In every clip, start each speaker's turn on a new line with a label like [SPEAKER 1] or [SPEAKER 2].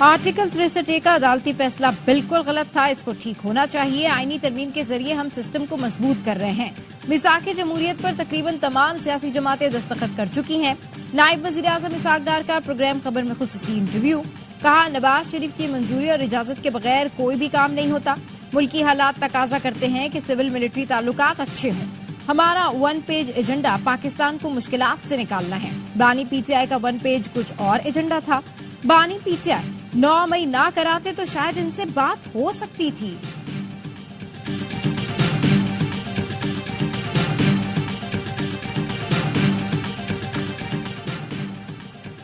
[SPEAKER 1] Article 63A का अदालती फैसला बिल्कुल गलत था, इसको ठीक होना चाहिए। आईनी तरमीम के जरिए हम सिस्टम को मजबूत कर रहे हैं। मिसाक जमहूरियत पर तकरीबन तमाम सियासी जमातें दस्तखत कर चुकी हैं। नायब वजीर आजम इसहाक डार का प्रोग्राम खबर में खुसूसी इंटरव्यू। कहा, नवाज शरीफ की मंजूरी और इजाजत के बगैर कोई भी काम नहीं होता। मुल्की हालात तकाजा करते हैं कि सिविल मिलिट्री ताल्लुकात अच्छे हों। हमारा 1 पेज एजेंडा पाकिस्तान को मुश्किलात से निकालना है। बानी पीटीआई का 1 पेज कुछ और एजेंडा था। बानी पीटीआई 9 मई ना कराते तो शायद इनसे बात हो सकती थी।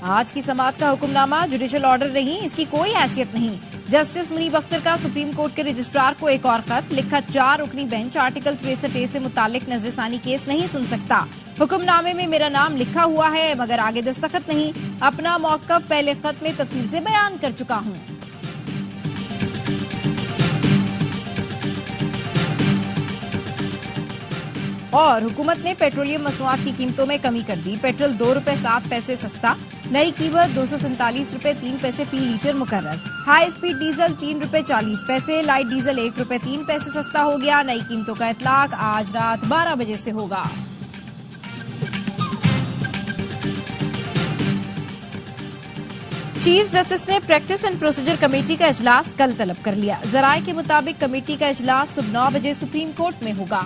[SPEAKER 1] आज की समाअत का हुक्मनामा जुडिशल ऑर्डर नहीं, इसकी कोई हैसियत नहीं। जस्टिस मुनीब अख्तर का सुप्रीम कोर्ट के रजिस्ट्रार को एक और खत लिखा। 4 रुकनी बेंच आर्टिकल 63A से मुतालिक नजरसानी केस नहीं सुन सकता। हुक्मनामे में मेरा नाम लिखा हुआ है मगर आगे दस्तखत नहीं। अपना मौक़िफ़ पहले खत में तफसील से बयान कर चुका हूं। और हुकूमत ने पेट्रोलियम मसनूआत की कीमतों में कमी कर दी। पेट्रोल 2 रुपए 7 पैसे सस्ता, नई कीमत 247 रुपए 3 पैसे फी लीटर मुकर्रर। हाई स्पीड डीजल 3 रुपए 40 पैसे, लाइट डीजल 1 रुपए 3 पैसे सस्ता हो गया। नई कीमतों का इतलाक आज रात 12 बजे से होगा। चीफ जस्टिस ने प्रैक्टिस एंड प्रोसीजर कमेटी का इजलास कल तलब कर लिया। जराये के मुताबिक कमेटी का इजलास सुबह 9 बजे सुप्रीम कोर्ट में होगा।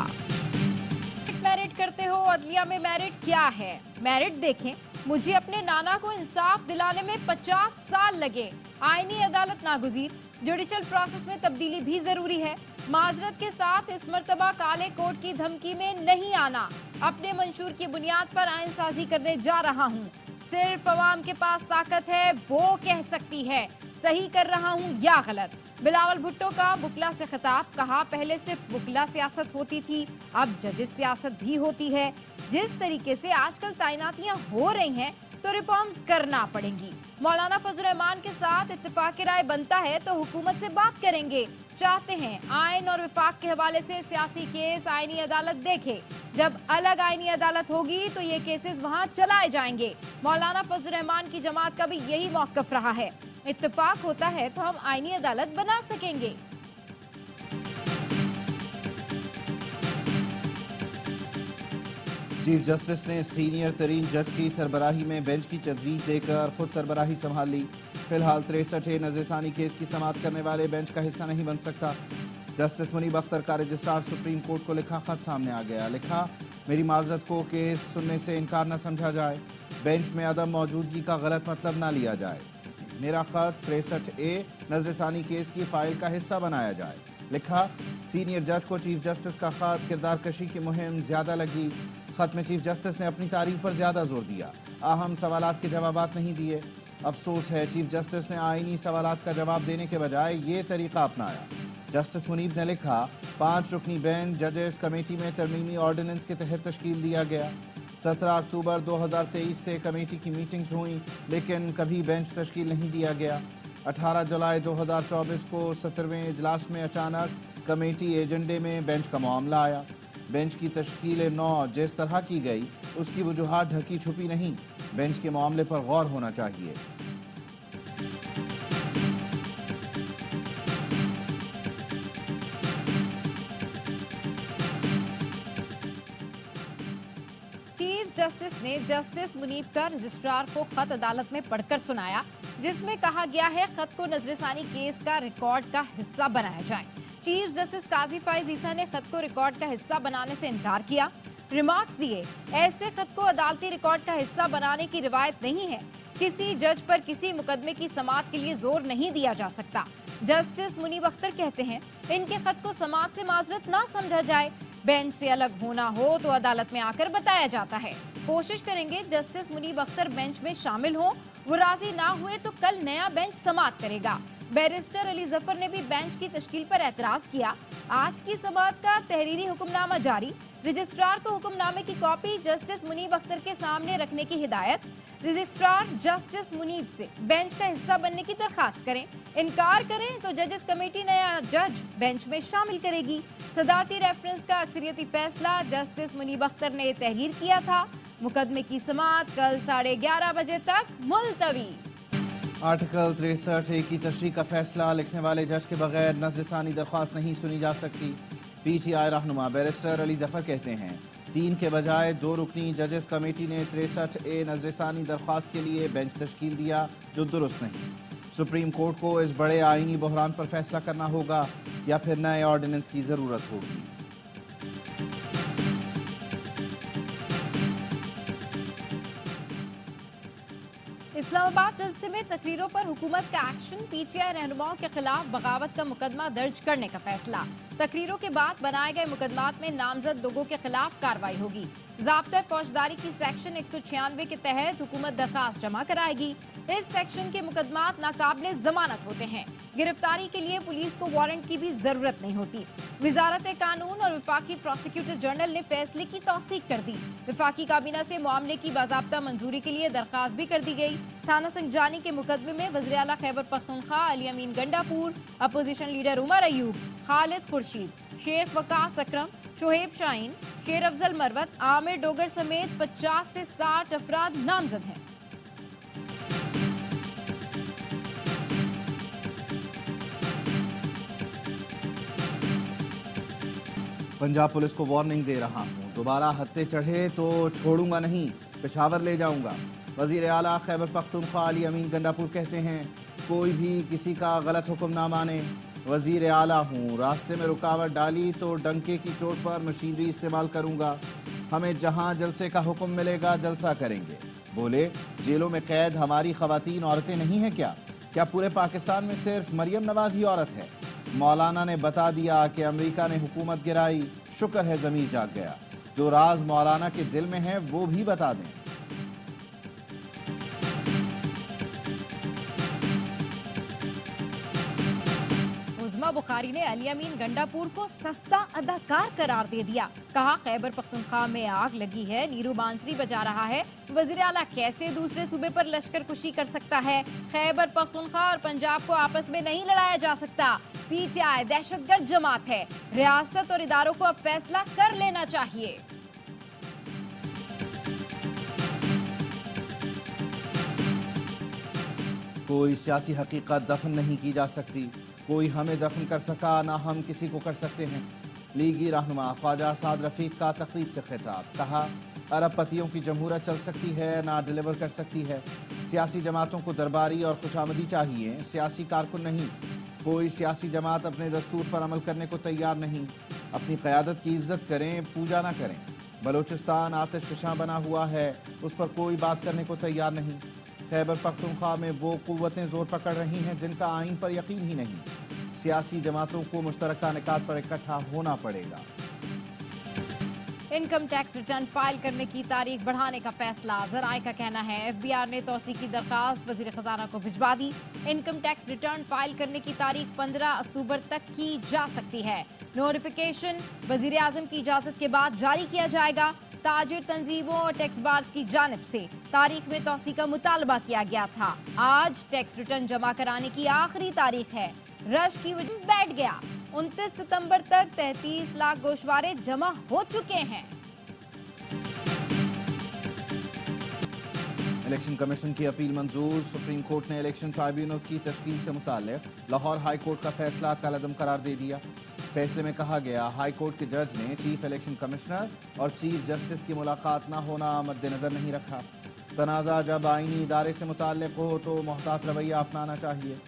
[SPEAKER 1] मेरिट करते हो, अदलिया में मेरिट क्या है? मेरिट देखें, मुझे अपने नाना को इंसाफ दिलाने में 50 साल लगे। आईनी अदालत नागुज़ीर, जुडिशल प्रोसेस में तब्दीली भी जरूरी है। माजरत के साथ इस मर्तबा काले कोर्ट की धमकी में नहीं आना। अपने मंशूर की बुनियाद पर आइन साजी करने जा रहा हूँ। सिर्फ अवाम के पास ताकत है, वो कह सकती है सही कर रहा हूँ या गलत। बिलावल भुट्टो का बुकला से खिताब। कहा, पहले सिर्फ बुकला सियासत होती थी, अब जजिस सियासत भी होती है। जिस तरीके से आजकल तैनातियां हो रही हैं तो रिफॉर्म्स करना पड़ेंगी। मौलाना फजल रहमान के साथ इत्तेफाक राय बनता है तो हुकूमत से बात करेंगे। चाहते हैं आइन और विफाक के हवाले से सियासी केस आईनी अदालत देखे। जब अलग आईनी अदालत होगी तो ये केसेस वहां चलाए जाएंगे। मौलाना फजल रहमान की जमात का भी यही मौक़िफ़ रहा है। इत्तेफाक होता है तो हम आईनी अदालत बना सकेंगे।
[SPEAKER 2] चीफ जस्टिस ने सीनियर तरीन जज की सरबराही में बेंच की तजवीज़ देकर खुद सरबराही संभाल ली। फिलहाल 63A नजरसानी केस की समाअत करने वाले बेंच का हिस्सा नहीं बन सकता। जस्टिस मुनीब अख्तर का रजिस्ट्रार सुप्रीम कोर्ट को लिखा खत सामने आ गया। लिखा, मेरी माजरत को केस सुनने से इनकार न समझा जाए। बेंच में अदम मौजूदगी का गलत मतलब ना लिया जाए। मेरा खत 63A नजरसानी केस की फाइल का हिस्सा बनाया जाए। लिखा, सीनियर जज को चीफ जस्टिस का खत किरदार कशी की मुहिम ज्यादा लगी। खत में चीफ जस्टिस ने अपनी तारीफ पर ज्यादा जोर दिया, अहम सवालात के जवाबात नहीं दिए। अफसोस है चीफ जस्टिस ने आईनी सवालात का जवाब देने के बजाय ये तरीका अपनाया। जस्टिस मुनीब ने लिखा, 5 रुकनी बेंच जजेस कमेटी में तरमीमी ऑर्डिनेंस के तहत तश्कील दिया गया। 17 अक्टूबर 2023 से कमेटी की मीटिंग्स हुई लेकिन कभी बेंच तश्कील नहीं दिया गया। 18 जुलाई 2024 को 17वें इजलास में अचानक कमेटी एजेंडे में बेंच का मामला आया। बेंच की तश्कील 9 जिस तरह की गई उसकी वजूहात ढकी छुपी नहीं। बेंच के मामले पर गौर होना चाहिए।
[SPEAKER 1] चीफ जस्टिस ने जस्टिस मुनीब का रजिस्ट्रार को खत अदालत में पढ़कर सुनाया, जिसमें कहा गया है खत को नजरसानी केस का रिकॉर्ड का हिस्सा बनाया जाए। चीफ जस्टिस काजी फाइज ईसा ने खत को रिकॉर्ड का हिस्सा बनाने से इनकार किया। रिमार्क्स दिए, ऐसे खत को अदालती रिकॉर्ड का हिस्सा बनाने की रिवायत नहीं है। किसी जज पर किसी मुकदमे की समाअत के लिए जोर नहीं दिया जा सकता। जस्टिस मुनीब अख्तर कहते हैं, इनके खत को समाअत से माजरत ना समझा जाए। बेंच से अलग होना हो तो अदालत में आकर बताया जाता है। कोशिश करेंगे जस्टिस मुनीब अख्तर बेंच में शामिल हो। वो राजी ना हुए तो कल नया बेंच समाअत करेगा। बैरिस्टर अली जफर ने भी बेंच की तश्कील पर एतराज किया। आज की समाअत का तहरीरी हुक्मनामा जारी। रजिस्ट्रार को हुक्मनामे की कॉपी जस्टिस मुनीब अख्तर के सामने रखने की हिदायत। रजिस्ट्रार जस्टिस मुनीब से बेंच का हिस्सा बनने की दरखास्त करें। इनकार करें तो जजेस कमेटी नया जज बेंच में शामिल करेगी। सदारती रेफरेंस का अक्सरियती फैसला जस्टिस मुनीब अख्तर ने तहरीर किया था। मुकदमे की समाअत कल 11:30 बजे तक मुलतवी।
[SPEAKER 2] आर्टिकल 63A की तशरीह का फैसला लिखने वाले जज के बगैर नजरसानी दरख्वास्त नहीं सुनी जा सकती। PTI रहनुमा बैरिस्टर अली जफर कहते हैं 3 के बजाय 2 रुकनी जजेस कमेटी ने 63A नजरसानी दरख्वास्त के लिए बेंच तश्कील दिया जो दुरुस्त नहीं। सुप्रीम कोर्ट को इस बड़े आईनी बहरान पर फैसला करना होगा या फिर नए ऑर्डिनेंस की जरूरत होगी।
[SPEAKER 1] इस्लामाबाद जलसे में तकरीरों पर हुकूमत का एक्शन, PTI रहनुमाओं के खिलाफ बगावत का मुकदमा दर्ज करने का फैसला। तकरीरों के बाद बनाए गए मुकदमात में नामजद लोगों के खिलाफ कार्रवाई होगी। ज़ाब्ता फौजदारी की सेक्शन 196 के तहत हुकूमत दरखास्त जमा कराएगी। इस सेक्शन के मुकदमात नाकाबिले जमानत होते हैं। गिरफ्तारी के लिए पुलिस को वारंट की भी जरूरत नहीं होती। वजारत कानून और वफाकी प्रोसिक्यूटर जनरल ने फैसले की तौसीक कर दी। वफाकी काबीना से मामले की बाज़ाब्ता मंजूरी के लिए दरखास्त भी कर दी गई। थाना संजानी के मुकदमे में वज़ीर आला खैबर पख्तूनख्वा अली अमीन गंडापुर, अपोजिशन लीडर उमर अयूब, खालिद खुर्शीद, शेख वकास अकरम, शोहेब शाहीन, शेर अफजल मरवत, आमिर डोगर समेत 50 से 60 अफराद नामजद हैं।
[SPEAKER 2] पंजाब पुलिस को वार्निंग दे रहा हूँ, दोबारा हत्थे चढ़े तो छोड़ूंगा नहीं, पेशावर ले जाऊंगा। वजीर आला खैबर पख्तूनख्वा अली अमीन गंडापुर कहते हैं कोई भी किसी का गलत हुक्म ना माने। वजीर आला हूँ, रास्ते में रुकावट डाली तो डंके की चोट पर मशीनरी इस्तेमाल करूंगा। हमें जहाँ जलसे का हुक्म मिलेगा जलसा करेंगे। बोले जेलों में कैद हमारी खवातीन औरतें नहीं हैं क्या पूरे पाकिस्तान में सिर्फ मरियम नवाज ही औरत है? मौलाना ने बता दिया कि अमेरिका ने हुकूमत गिराई, शुक्र है ज़मीर जाग गया। जो राज मौलाना के दिल में है वो भी बता दें।
[SPEAKER 1] उज़्मा बुखारी ने अली अमीन गंडापुर को सस्ता अदाकार करार दे दिया। कहा खैबर पख्तूनख्वा में आग लगी है, नीरू बांसुरी बजा रहा है। वज़ीर आला कैसे दूसरे सूबे पर लश्कर कुशी कर सकता है? खैबर पख्तूनख्वा और पंजाब को आपस में नहीं लड़ाया जा सकता। PTI दहशतगर्द जमात है। रियासत और इदारों को अब फैसला कर लेना चाहिए।
[SPEAKER 2] कोई सियासी हकीकत दफन नहीं की जा सकती। कोई हमें दफन कर सका ना हम किसी को कर सकते हैं। लीगी रहनुमा ख्वाजा साद रफीक का तकरीब से खिताब। कहा अरब पतियों की जमहूरत चल सकती है ना डिलीवर कर सकती है। सियासी जमातों को दरबारी और खुशामदी चाहिए, सियासी कारकुन नहीं। कोई सियासी जमात अपने दस्तूर पर अमल करने को तैयार नहीं। अपनी क़यादत की इज्जत करें, पूजा ना करें। बलोचिस्तान आतिश फ़िशां बना हुआ है, उस पर कोई बात करने को तैयार नहीं। खैबर पख्तूनख्वा में वो कुव्वतें जोर पकड़ रही हैं जिनका आइन पर यकीन ही नहीं। सियासी जमातों को मुश्तरका निकात पर इकट्ठा होना पड़ेगा।
[SPEAKER 1] इनकम टैक्स रिटर्न फाइल करने की तारीख बढ़ाने का फैसला। ज़राए का कहना है FBR ने तौसीक की दरखास्त वज़ीर खजाना को भिजवा दी। इनकम टैक्स रिटर्न फाइल करने की तारीख 15 अक्टूबर तक की जा सकती है। नोटिफिकेशन वज़ीर आज़म की इजाज़त के बाद जारी किया जाएगा। ताजिर तंजीमों और टैक्स बार्स की जानिब से तारीख में तौसीक का मुतालबा किया गया था। आज टैक्स रिटर्न जमा कराने की आखिरी तारीख है। रश की वजह बैठ गया। 29 सितंबर तक 33 लाख गोशवारे जमा हो चुके हैं।
[SPEAKER 2] इलेक्शन कमीशन की अपील मंजूर। सुप्रीम कोर्ट ने इलेक्शन ट्राइब्यूनल्स की तश्कील से मुताल्लिक लाहौर हाई कोर्ट का फैसला कलअदम करार दे दिया। फैसले में कहा गया हाई कोर्ट के जज ने चीफ इलेक्शन कमिश्नर और चीफ जस्टिस की मुलाकात न होना मद्देनजर नहीं रखा। तनाज़ा जब आईनी इदारे से मुताल्लिक हो तो मोहतात रवैया अपनाना चाहिए।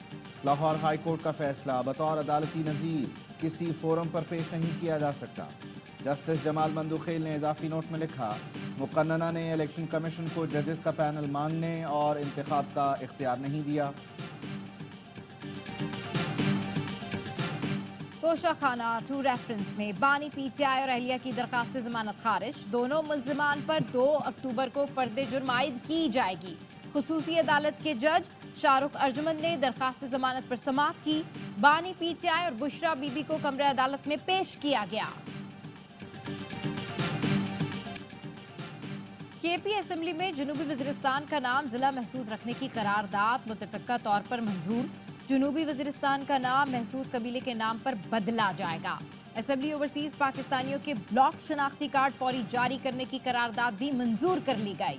[SPEAKER 2] लाहौर हाई कोर्ट का फैसला बतौर अदालती नज़ीर किसी फोरम पर पेश नहीं किया जा सकता। जस्टिस जमाल मंदुखेल ने इजाफी नोट में लिखा मुक़न्नना ने इलेक्शन कमीशन को जजेस का पैनल मांगने और इंतखाब का इख्तियार नहीं दिया।
[SPEAKER 1] तोशाखाना टू रेफरेंस में बानी PTI और अहलिया की दरखास्त से जमानत खारिज। दोनों मुल्जिमान पर 2 अक्टूबर को फर्द जुर्म आयद की जाएगी। खुसूसी अदालत के जज शाहरुख अर्जुमंद ने दरखास्त जमानत पर समाअत की। बानी PTI और बुशरा बीबी को कमरे अदालत में पेश किया गया। KP असेंबली में जनूबी वजीरिस्तान का नाम जिला महसूद रखने की करारदाद मुतफ़िक़ा तौर पर मंजूर। जनूबी वजीरिस्तान का नाम महसूद कबीले के नाम पर बदला जाएगा। असेंबली ओवरसीज पाकिस्तानियों के ब्लॉक शनाख्ती कार्ड फौरी जारी करने की करारदाद भी मंजूर कर ली गई।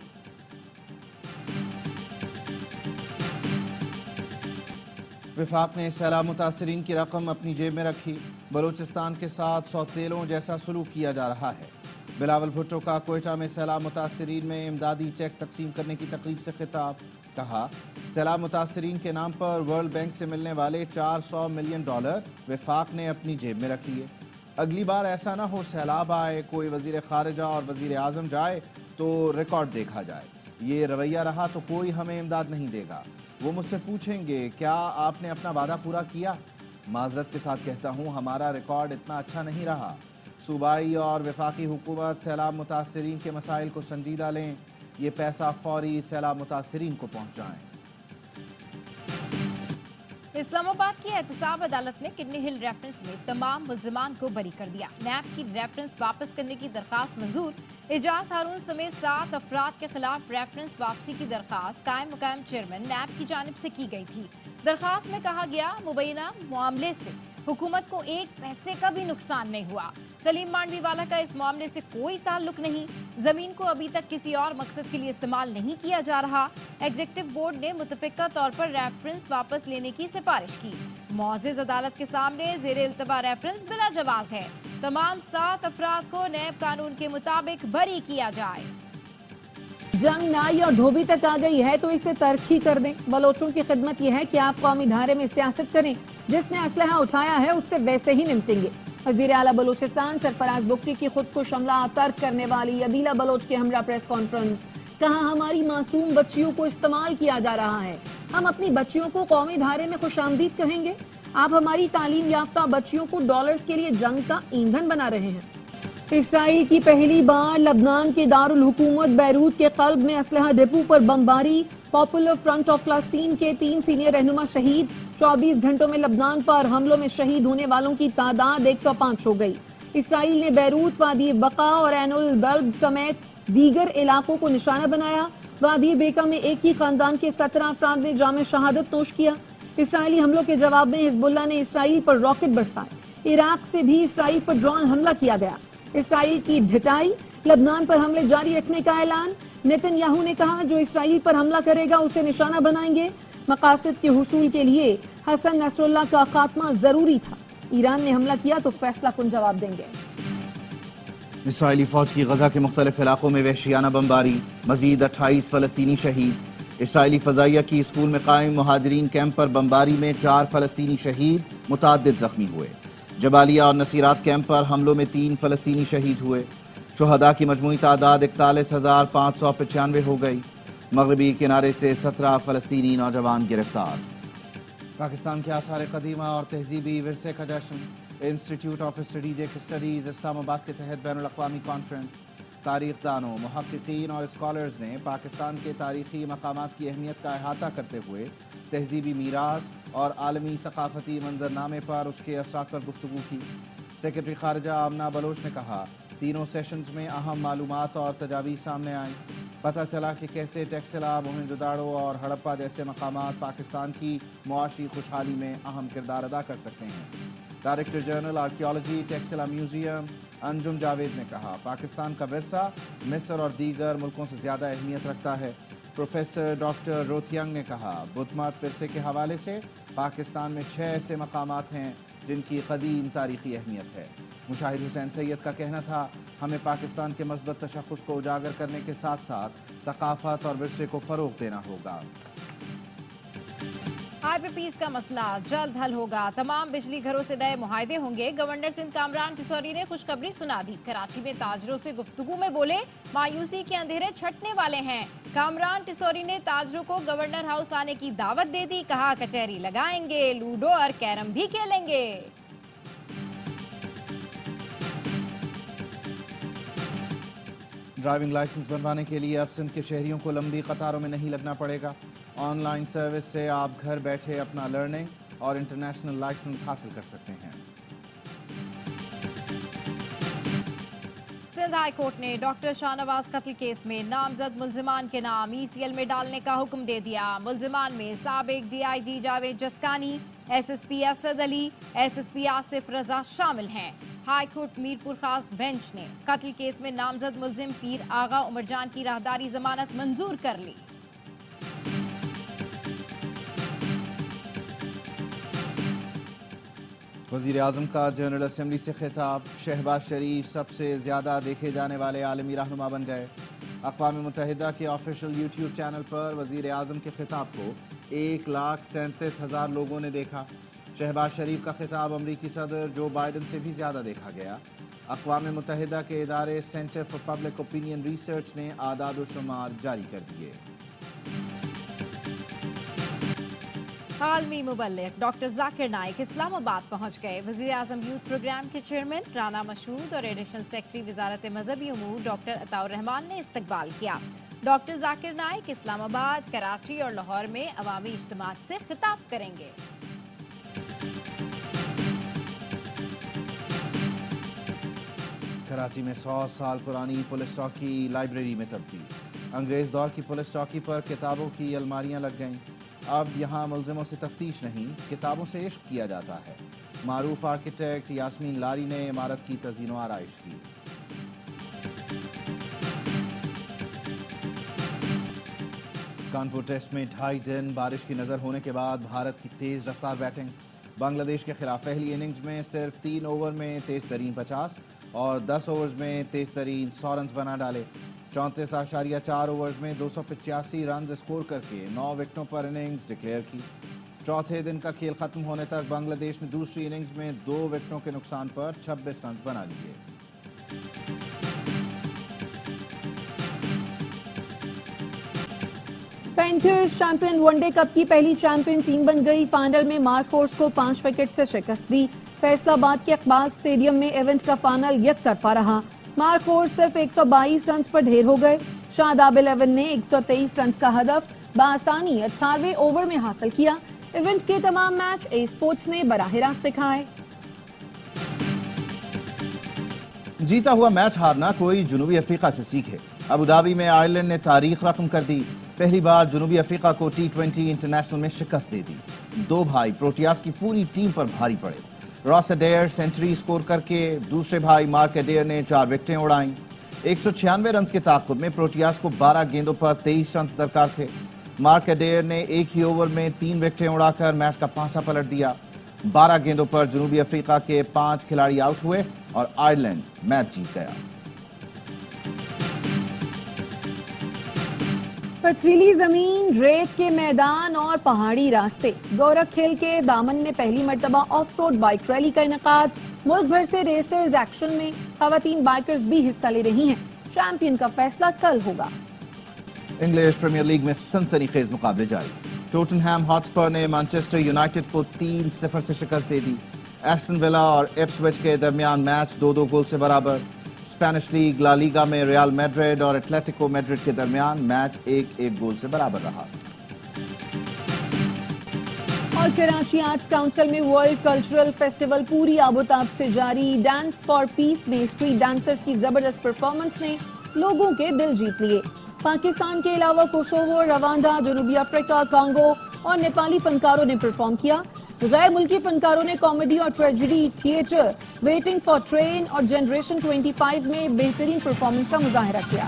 [SPEAKER 2] वफाक ने सैलाब मुतासरीन की रकम अपनी जेब में रखी। बलूचिस्तान के साथ सौतेलों जैसा सलूक किया जा रहा है। बिलावल भुट्टो का कोयटा में सैलाब मुतासरीन में इमदादी चेक तकसीम करने की तकरीब से खिताब। कहा, सैलाब मुतासरीन के नाम पर वर्ल्ड बैंक से मिलने वाले $400 मिलियन वफाक ने अपनी जेब में रख लिए। अगली बार ऐसा ना हो सैलाब आए, कोई वजीर खारिजा और वजीर आजम जाए तो रिकॉर्ड देखा जाए। ये रवैया रहा तो कोई हमें इमदाद नहीं देगा। वो मुझसे पूछेंगे क्या आपने अपना वादा पूरा किया। माजरत के साथ कहता हूँ हमारा रिकॉर्ड इतना अच्छा नहीं रहा। सूबाई और वफाकी हुकूमत सैलाब मुतासरीन के मसाइल को संजीदा लें। ये पैसा फौरी सैलाब मुतासरीन को पहुँचाएँ।
[SPEAKER 1] इस्लामाबाद की एहतसाब अदालत ने किडनी हिल रेफरेंस में तमाम मुल्जिमान को बरी कर दिया। नैब की रेफरेंस वापस करने की दरखास्त मंजूर। एजाज हारून समेत 7 अफराद के खिलाफ रेफरेंस वापसी की दरखास्त कायम मुकायम चेयरमैन नैब की जानिब से की गई थी। दरखास्त में कहा गया मुबैना मामले से हुकूमत को एक पैसे का भी नुकसान नहीं हुआ। सलीम मांडवीवाला का इस मामले से कोई ताल्लुक नहीं। जमीन को अभी तक किसी और मकसद के लिए इस्तेमाल नहीं किया जा रहा। एग्जीक्यूटिव बोर्ड ने मुतफिका तौर पर रेफरेंस वापस लेने की सिफारिश की। मुअज़्ज़िज़ अदालत के सामने ज़ेरे इल्तवा रेफरेंस बिला जवाज है। तमाम 7 अफराद को नैब कानून के मुताबिक बरी किया जाए।
[SPEAKER 3] जंग नाई और धोबी तक आ गई है तो इसे तरक्की कर दें। बलोचों की खिदमत यह है कि आप कौमी धारे में सियासत करें। जिसने असलहा उठाया है उससे वैसे ही निपटेंगे। वज़ीर आला बलूचिस्तान सरफराज बुगटी की खुद को शमला तर्क करने वाली अदीला बलोच के हमरा प्रेस कॉन्फ्रेंस। कहा, हमारी मासूम बच्चियों को इस्तेमाल किया जा रहा है। हम अपनी बच्चियों को कौमी धारे में खुशामदीद कहेंगे। आप हमारी तालीम याफ्ता बच्चियों को डॉलर्स के लिए जंग का ईंधन बना रहे हैं। इसराइल की पहली बार लबनान के दारुल हुकूमत बैरूत के कल्ब में असलहा डिपो पर बमबारी। पॉपुलर फ्रंट ऑफ फलस्तीन के 3 सीनियर रहनुमा शहीद। 24 घंटों में लबनान पर हमलों में शहीद होने वालों की तादाद 105 हो गई। इसराइल ने बैरूत, वादी बका और एनुल बल्ब समेत दीगर इलाकों को निशाना बनाया। वादी बेका में एक ही खानदान के 17 अफराद ने जामे शहादत नोश किया। इसराइली हमलों के जवाब में हिजबुल्लाह ने इसराइल पर रॉकेट बरसाए। इराक से भी इसराइल पर ड्रोन हमला किया गया। इसराइल की ढिठाई, लबनान पर हमले जारी रखने का ऐलान। नेतन्याहू ने कहा, जो इसराइल पर हमला करेगा उसे निशाना बनाएंगे। मकासद के हुसूल के लिए हसन नसरुल्लाह का खात्मा जरूरी था। ईरान ने हमला किया तो फैसला कुन जवाब देंगे।
[SPEAKER 2] इसराइली फौज की गजा के मुख्तलिफ इलाकों में वहशियाना बमबारी। मजीद 28 फलस्तीनी शहीद। इसराइली फजाइया की स्कूल में कायम मुहाजिरीन कैंप पर बमबारी में 4 फलस्तीनी शहीद, मुताद्दिद जख्मी हुए। जबालिया और नसीरात कैंप पर हमलों में 3 फलस्तीनी शहीद हुए। शुहदा की मजमूई तादाद 41,595 हो गई। मगरबी किनारे से 17 फलस्तीनी नौजवान गिरफ्तार। पाकिस्तान के आसार कदीमा और तहजीबी विरसे का जश्न। Institute of strategic studies Islamabad के तहत बैनुल अक़वामी कॉन्फ्रेंस। तारीख दानों, मुहक्किकीन और स्कॉलर्स ने पाकिस्तान के तारीखी मकामात की अहमियत का अहाता करते हुए तहजीबी मीरास और आलमी सकाफती मंजरनामे पर उसके असरात पर गुफ्तगू की। सेक्रेटरी खारजा आमना बलोच ने कहा, तीनों सेशंस में अहम मालूमात और तजावीज़ सामने आईं। पता चला कि कैसे टेक्सला, मोहनजोदाड़ो और हड़प्पा जैसे मकामात पाकिस्तान की मुआशी खुशहाली में अहम किरदार अदा कर सकते हैं। Director general archaeology Taxila museum Anjum Javed ने कहा, पाकिस्तान का विरसा मिस्र और दीगर मुल्कों से ज़्यादा अहमियत रखता है। प्रोफेसर डॉक्टर रोथियांग ने कहा, बुद्धमत विरसे के हवाले से पाकिस्तान में 6 ऐसे मकामात हैं जिनकी कदीम तारीखी अहमियत है। मुशाहिद हुसैन सैयद का कहना था, हमें पाकिस्तान के मस्बत तशख़्ख़ुस को उजागर करने के साथ साथ सकाफत और विरसे को फ़रोग़ देना होगा।
[SPEAKER 1] IPPs का मसला जल्द हल होगा। तमाम बिजली घरों से नए मुआहदे होंगे। गवर्नर सिंध कामरान टिसौरी ने खुशखबरी सुना दी। कराची में ताजरों से गुफ्तगू में बोले, मायूसी के अंधेरे छटने वाले हैं। कामरान टिसौरी ने ताजरों को गवर्नर हाउस आने की दावत दे दी। कहा, कचहरी लगाएंगे, लूडो और कैरम भी खेलेंगे।
[SPEAKER 2] ड्राइविंग लाइसेंस बनवाने के लिए अब सिंध के शहरियों को लंबी कतारों में नहीं लगना पड़ेगा। ऑनलाइन सर्विस से आप घर बैठे अपना लर्निंग और इंटरनेशनल लाइसेंस हासिल कर सकते हैं।
[SPEAKER 1] सिंध हाई कोर्ट ने डॉक्टर शाहनवाज कत्ल केस में नामजद मुल्जिमान के नाम ECL में डालने का हुक्म दे दिया। मुल्जिमान में साबिक DIG Javed Jaskani, SSP Asad Ali, SSP Asif रजा शामिल हैं। हाई कोर्ट मीरपुर खास बेंच ने कत्ल केस में नामजद मुल्जिम पीर आगा उमरजान की राहदारी जमानत मंजूर कर ली।
[SPEAKER 2] وزیر اعظم کا جنرل اسمبلی سے خطاب، شہباز شریف سب سے زیادہ دیکھے جانے والے عالمی رہنما بن گئے۔ اقوام متحدہ کے آفیشیل یوٹیوب چینل پر وزیر اعظم کے خطاب کو 1,37,000 لوگوں نے دیکھا۔ شہباز شریف کا خطاب امریکی صدر جو بائیڈن سے بھی زیادہ دیکھا گیا۔ اقوام متحدہ کے ادارے centre for public opinion research نے اعداد و شمار جاری کر دیے۔
[SPEAKER 1] عالمی مبلغ ڈاکٹر ذاکر نائک اسلام آباد پہنچ گئے۔ وزیر اعظم یوتھ پروگرام کے چیئرمین رانا مشہود اور ایڈیشنل سیکرٹری وزارت مذہبی امور ڈاکٹر عطاء الرحمان نے استقبال کیا۔ ڈاکٹر ذاکر نائک اسلام آباد، کراچی اور لاہور میں عوامی اجتماعات سے خطاب کریں گے۔
[SPEAKER 2] کراچی میں 100 سال پرانی پولیس چوکی لائبریری میں تبدیل۔ انگریز دور کی پولیس چوکی پر کتابوں کی الماریاں لگ گئیں۔ اب یہاں ملزموں سے تفتیش نہیں، کتابوں سے عشق کیا جاتا ہے۔ معروف آرکیٹیکٹ یاسمین لاری نے عمارت کی تزئین و آرائش کی۔ کانپور ٹیسٹ میں 2.5 دن بارش کی نظر ہونے کے بعد بھارت کی تیز رفتار بیٹنگ۔ بنگلہ دیش کے خلاف پہلی اننگز میں صرف 3 اوور میں تیز ترین 50 اور 10 اوورز میں تیز ترین 100 رنز بنا ڈالے۔ 34.4 اوورز میں 285 رنز اسکور کر کے 9 وکٹوں پر اننگز ڈکلیئر کی۔ چوتھے دن کا کھیل ختم ہونے تک بنگلہ دیش نے دوسری اننگز میں 2 وکٹوں کے نقصان پر 26 رنز بنا لیے۔
[SPEAKER 3] Panthers champion one day cup کی پہلی چیمپئن ٹیم بن گئی۔ فائنل میں مارک فورس کو 5 وکٹ سے شکست دی۔ فیصل آباد کے اقبال اسٹیڈیم میں ایونٹ کا فائنل یک طرفہ رہا۔ مارک فورس صرف 122 رنز پر ڈھیر ہو گئے۔ شاداب 11 نے 123 رنز کا ہدف بآسانی 18ویں اوور میں حاصل کیا۔ ایونٹ کے تمام میچ اے اسپورٹس نے براہ راست دکھائے۔
[SPEAKER 2] جیتا ہوا میچ ہارنا کوئی جنوبی افریقہ سے سیکھے۔ ابوظہبی میں آئرلینڈ نے تاریخ رقم کر دی۔ پہلی بار جنوبی افریقہ کو T20 انٹرنیشنل میں شکست دے دی۔ 2 بھائی پروٹیاز کی پوری ٹیم پر بھاری پڑے۔ راس ایڈیئر سینچری سکور کر کے دوسرے بھائی مارک ایڈیئر نے 4 وکٹیں اڑائیں۔ 196 رنز کے تعاقب میں پروٹیاز کو 12 گیندوں پر 23 رنز درکار تھے۔ مارک ایڈیئر نے ایک ہی اوور میں 3 وکٹیں اڑا کر میچ کا پانسا پلٹ دیا۔ 12 گیندوں پر جنوبی افریقہ کے 5 کھلاڑی آؤٹ ہوئے اور آئرلینڈ میچ جیت گیا۔
[SPEAKER 3] پتھریلی زمین، ریت کے میدان اور پہاڑی راستے، گورکھ ہل کے دامن میں پہلی مرتبہ آف روڈ بائک ریلی کا انعقاد۔ ملک بھر سے ریسرز ایکشن میں خواتین بائکرز بھی حصہ لے رہی ہیں۔ چیمپئن کا فیصلہ کل ہوگا۔
[SPEAKER 2] انگلش پریمیئر لیگ میں سنسنی خیز مقابلے جاری۔ ٹوٹنہم ہاٹسپر نے مانچسٹر یونائٹڈ کو 3-0 سے شکست دے دی۔ ایسٹن ولا اور ایپسوچ کے درمیان میچ 2-2 گول سے برابر۔ اسپینش لیگ لا لیگا میں ریال میڈرڈ اور ایٹلیٹیکو میڈرڈ کے درمیان میچ 1-1 گول سے برابر رہا۔
[SPEAKER 3] اور کراچی آرٹس کاؤنسل میں ورلڈ کلچرل فیسٹیول پوری آب و تاب سے جاری۔ ڈانس فار پیس میں اسٹریٹ ڈانسرز کی زبردست پرفارمنس نے لوگوں کے دل جیت لیے۔ پاکستان کے علاوہ کوسوو، روانڈا، جنوبی افریقہ، کانگو اور نیپالی فنکاروں نے پرفارم کیا۔ غیر ملکی فنکاروں نے کامیڈی اور tragedy, theatre, waiting for train اور جنریشن 25 میں بہترین پرفارمنس کا مظاہرہ کیا۔